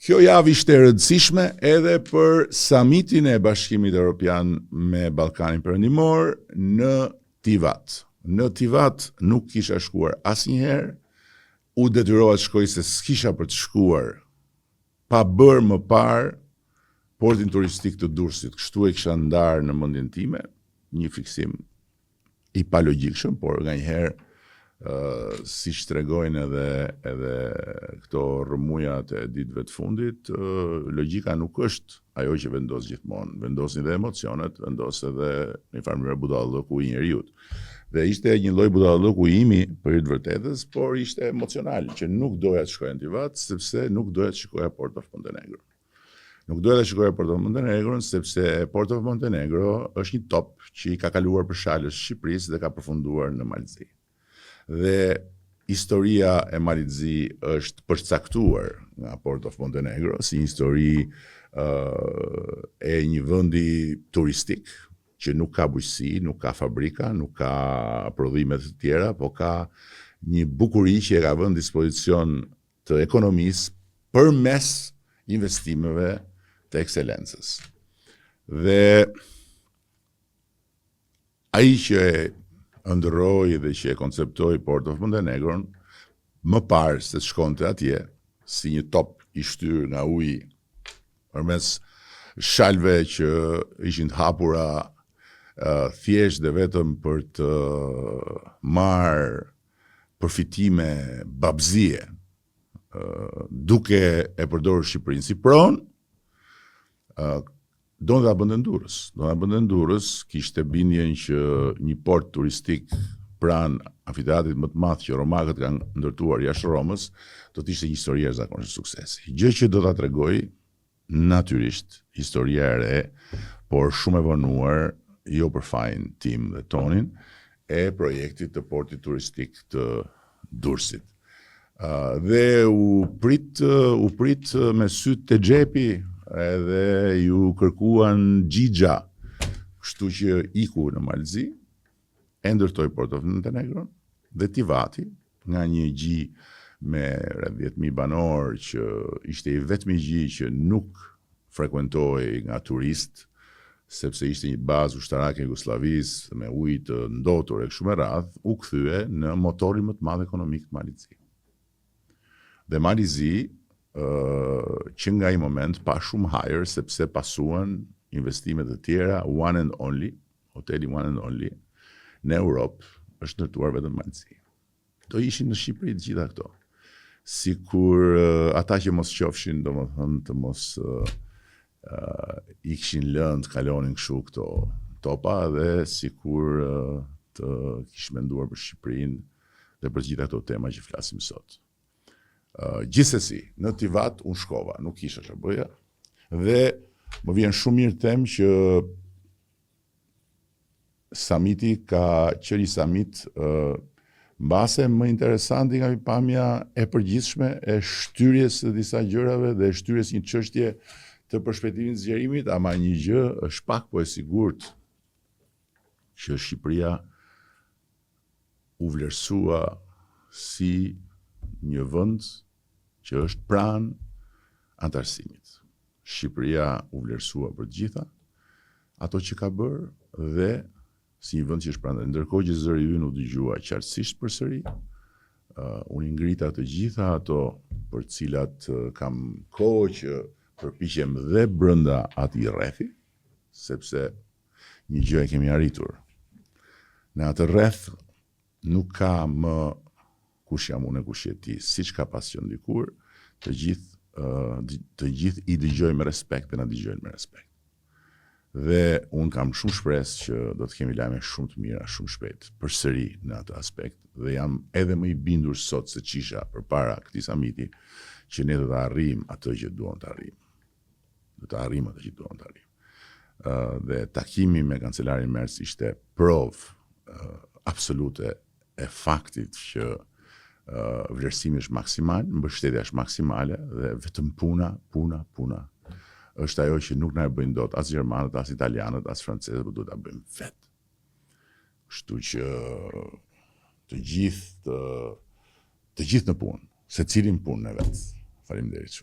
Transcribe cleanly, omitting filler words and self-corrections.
Kjo javë ishte e rëndësishme edhe për samitin e Bashkimit Evropian me Ballkanin Perëndimor në Tivat. Në Tivat nuk kisha shkuar asnjëherë, u detyrova të shkoj se s'kisha për të shkuar pa bërë më parë portin turistik të Durrësit. Kështu e kisha ndarë në mendjen time, një fiksim i palogjikshëm, por nganjëherë siç tregojnë edhe këto rrëmujat e ditëve të fundit, logjika nuk është ajo që vendos gjithmonë. Vendosin dhe emocionet, vendos edhe në farë mënyrë budallëku i njeriut. Dhe ishte një lloj budallëku imi për të vërtetës, por ishte emocional, që nuk doja të shkoja në Tivat, sepse nuk doja të shikoja Port of Montenegro. Nuk doja të shikoja Port of Montenegro, sepse Port of Montenegro është një top që i ka kaluar për shalës Shqipërisë dhe ka përfunduar në Malzi. Dhe historia e Malizi është përcaktuar nga Port of Montenegro si një histori e një vendi turistik që nuk ka bujqësi, nuk ka fabrika, nuk ka prodhime të tjera, po ka një bukuri që e ka vënë dispozicion të ekonomisë përmes investimeve të ekselencës. Dhe ai që ndërroi dhe që e konceptoi Port of Montenegro, më parë se të shkonte atje, si një top i shtyr nga uji, përmes shalve që ishin të hapura thjesht dhe vetëm për të marrë përfitime babëzie, duke e përdorur Shqipërinë si pronë, do në ta bënte Durrës, kishte bindjen që një port turistik pranë amfiteatrit më të madh që romakët kanë ndërtuar jashtë Romës, do të ishte një histori e jashtëzakonshme suksesi. Gjë që do ta tregoj natyrisht historia e re, por shumë e vonuar, jo për fajin tim dhe tonin, e projektit të portit turistik të Durrësit. Dhe u prit me sytë të xhepi, edhe ju kërkuan xhixha, kështu që iku në Malzi, e ndërtoi Port of Montenegro dhe Tivati, nga një gjë me rreth 10.000 banor që ishte i vetmi gjë që nuk frekuentohej nga turist, sepse ishte një bazë ushtarake e Jugosllavisë me ujë të ndotur e kështu me radhë, u kthye në motorin më të madh ekonomik të Malizi. Dhe Malizi që nga i moment pa shumë hajër, sepse pasuan investimet të tjera, one and only, hoteli one and only, në Europë është ndërtuar vetëm Malzi. Do ishin në Shqipëri të gjitha këto. Sikur ata që mos qofshin, domethënë të mos i kishin lënë të kalonin kështu këto topa, dhe sikur të kish menduar për Shqipërinë dhe për gjitha këto tema që flasim sot. Gjithsesi, në Tivat unë shkova, nuk kisha çfarë bëja, dhe më vjen shumë mirë të them që samiti ka qenë një samit mbase më interesanti nga pamja e përgjithshme e shtyrjes së disa gjërave dhe shtyrjes një çështje të perspektivit të zgjerimit, ama një gjë është pak po e sigurt që Shqipëria u vlerësua si një vend që është pranë antarësimit. Shqipëria u vlerësua për të gjitha ato që ka bërë dhe si një vend që është pranë. Ndërkohë që zëri ynë u dëgjua qartësisht përsëri, unë i ngrita të gjitha ato për të cilat kam kohë që përpiqem dhe brenda atij rrethi, sepse një gjë e kemi arritur. Në atë rreth nuk ka më kush jam unë e kush je ti, siç ka pas qenë dikur, të gjithë i dëgjojnë me respekt dhe na dëgjojnë me respekt. Dhe unë kam shumë shpresë që do të kemi lajme shumë të mira shumë shpejt përsëri në atë aspekt, dhe jam edhe më i bindur sot se çisha përpara këtij samiti që ne do të arrijmë atë që duam të arrijmë. Do të arrijmë atë që duam të arrijmë. Dhe takimi me kancelarin Merz ishte provë absolute e faktit që vlerësimi është maksimal, mbështetja është maksimale dhe vetëm puna është ajo që nuk na e bëjnë dot as gjermanët, as italianët, as francezët, por duhet ta bëjmë vetë. Kështu që të gjithë në punë, secili në punën e vet. Faleminderit shumë.